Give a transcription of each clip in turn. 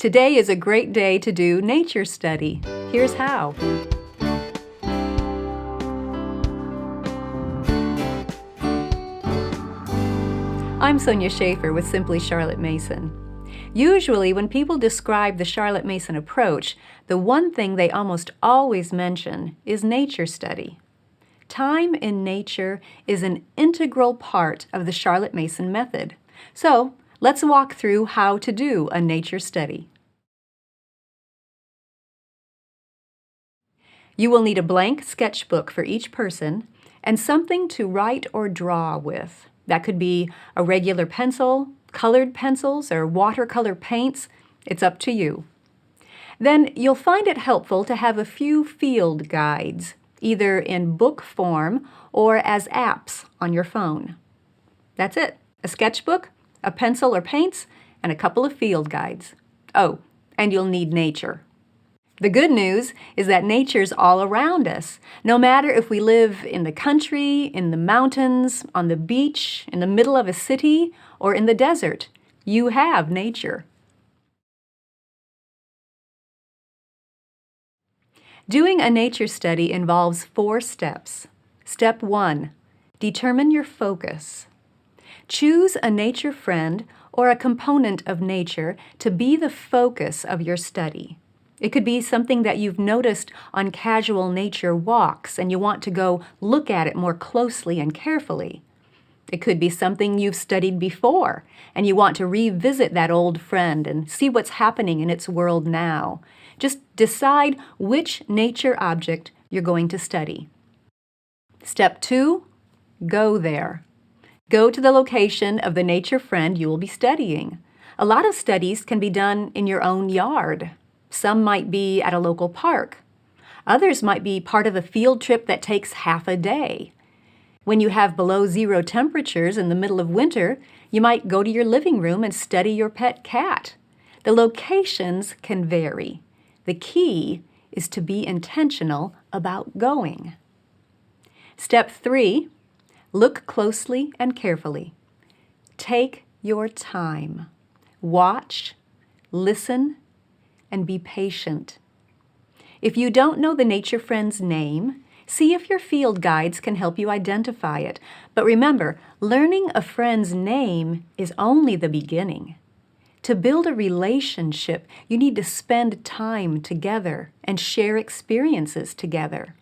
Today is a great day to do nature study. Here's how. I'm Sonya with Simply Charlotte Mason. Usually, when people describe the Charlotte Mason approach, the one thing they almost always mention is nature study. Time in nature is an integral part of the Charlotte Mason method. So, let's walk through how to do a nature study. You will need a blank sketchbook for each person and something to write or draw with. That could be a regular pencil, colored pencils, or watercolor paints. It's up to you. Then you'll find it helpful to have a few field guides, either in book form or as apps on your phone. That's it. A sketchbook, a pencil or paints, and a couple of field guides. Oh, and you'll need nature. The good news is that nature's all around us. No matter if we live in the country, in the mountains, on the beach, in the middle of a city, or in the desert, you have nature. Doing a nature study involves 4 steps. Step 1, determine your focus. Choose a nature friend or a component of nature to be the focus of your study. It could be something that you've noticed on casual nature walks and you want to go look at it more closely and carefully. It could be something you've studied before and you want to revisit that old friend and see what's happening in its world now. Just decide which nature object you're going to study. Step 2, go there. Go to the location of the nature friend you will be studying. A lot of studies can be done in your own yard. Some might be at a local park. Others might be part of a field trip that takes half a day. When you have below 0 temperatures in the middle of winter, you might go to your living room and study your pet cat. The locations can vary. The key is to be intentional about going. Step 3, look closely and carefully. Take your time. Watch, listen, and be patient. If you don't know the nature friend's name, see if your field guides can help you identify it. But remember, learning a friend's name is only the beginning. To build a relationship, you need to spend time together and share experiences together.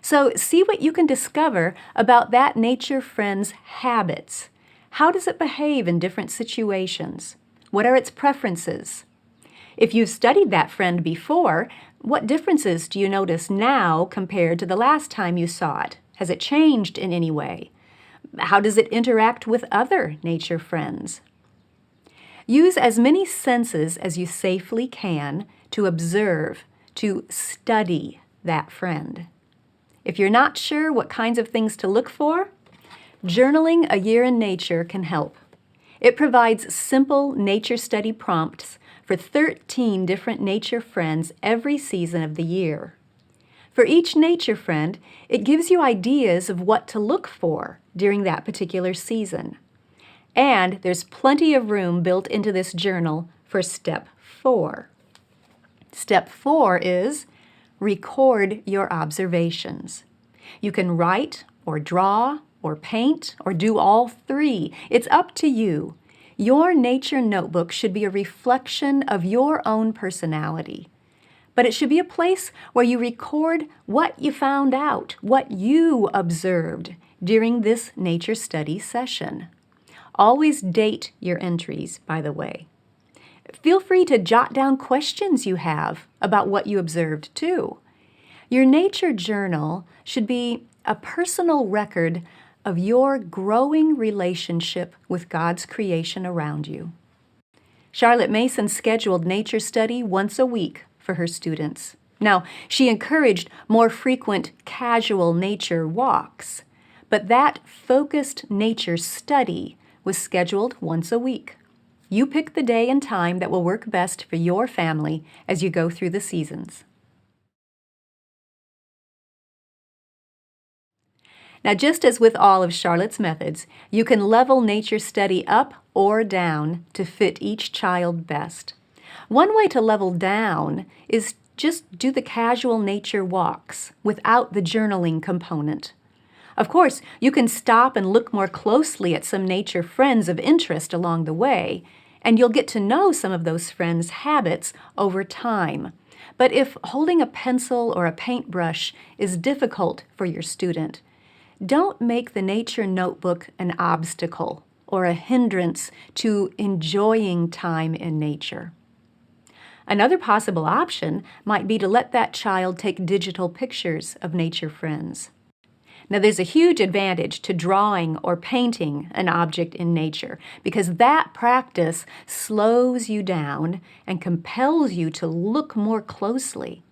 So see what you can discover about that nature friend's habits. How does it behave in different situations? What are its preferences? If you've studied that friend before, what differences do you notice now compared to the last time you saw it? Has it changed in any way? How does it interact with other nature friends? Use as many senses as you safely can to observe, to study that friend. If you're not sure what kinds of things to look for, journaling a year in nature can help. It provides simple nature study prompts for 13 different nature friends every season of the year. For each nature friend, it gives you ideas of what to look for during that particular season. And there's plenty of room built into this journal for step 4. Step 4 is record your observations. You can write or draw or paint or do all 3. It's up to you. Your nature notebook should be a reflection of your own personality. But it should be a place where you record what you found out, what you observed during this nature study session. Always date your entries, by the way. Feel free to jot down questions you have about what you observed, too. Your nature journal should be a personal record of your growing relationship with God's creation around you. Charlotte Mason scheduled nature study once a week for her students. Now, she encouraged more frequent casual nature walks, but that focused nature study was scheduled once a week. You pick the day and time that will work best for your family as you go through the seasons. Now, just as with all of Charlotte's methods, you can level nature study up or down to fit each child best. One way to level down is just do the casual nature walks without the journaling component. Of course, you can stop and look more closely at some nature friends of interest along the way, and you'll get to know some of those friends' habits over time. But if holding a pencil or a paintbrush is difficult for your student, don't make the nature notebook an obstacle or a hindrance to enjoying time in nature. Another possible option might be to let that child take digital pictures of nature friends. Now, there's a huge advantage to drawing or painting an object in nature because that practice slows you down and compels you to look more closely.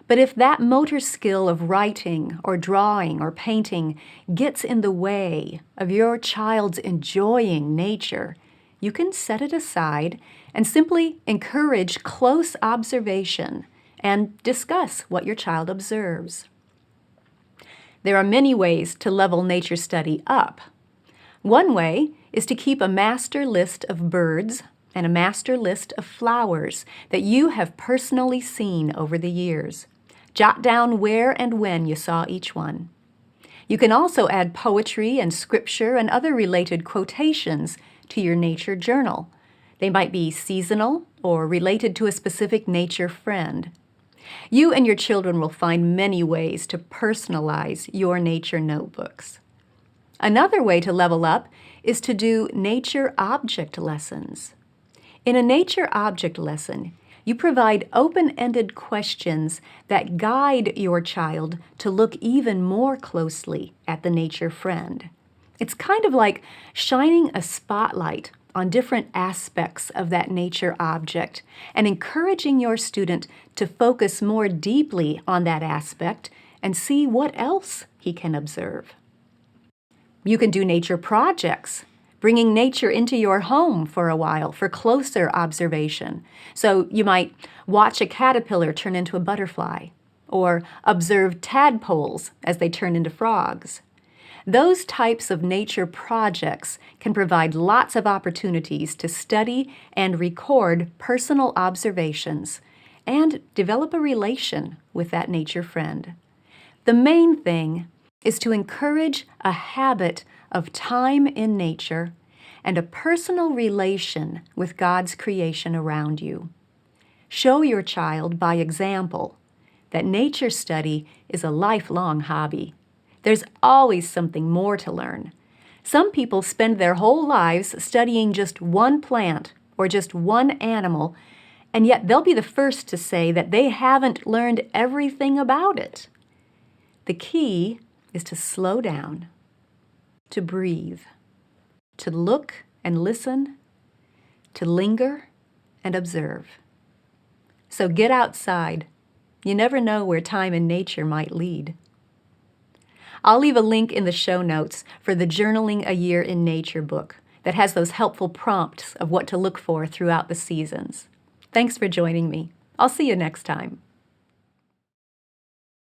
But if that motor skill of writing or drawing or painting gets in the way of your child's enjoying nature, you can set it aside and simply encourage close observation and discuss what your child observes. There are many ways to level nature study up. One way is to keep a master list of birds and a master list of flowers that you have personally seen over the years. Jot down where and when you saw each one. You can also add poetry and scripture and other related quotations to your nature journal. They might be seasonal or related to a specific nature friend. You and your children will find many ways to personalize your nature notebooks. Another way to level up is to do nature object lessons. In a nature object lesson, you provide open-ended questions that guide your child to look even more closely at the nature friend. It's kind of like shining a spotlight on different aspects of that nature object and encouraging your student to focus more deeply on that aspect and see what else he can observe. You can do nature projects, bringing nature into your home for a while for closer observation. So you might watch a caterpillar turn into a butterfly or observe tadpoles as they turn into frogs. Those types of nature projects can provide lots of opportunities to study and record personal observations and develop a relation with that nature friend. The main thing is to encourage a habit of time in nature and a personal relation with God's creation around you. Show your child by example that nature study is a lifelong hobby. There's always something more to learn. Some people spend their whole lives studying just one plant or just one animal, and yet they'll be the first to say that they haven't learned everything about it. The key is to slow down, to breathe, to look and listen, to linger and observe. So get outside. You never know where time in nature might lead. I'll leave a link in the show notes for the Journaling a Year in Nature book that has those helpful prompts of what to look for throughout the seasons. Thanks for joining me. I'll see you next time.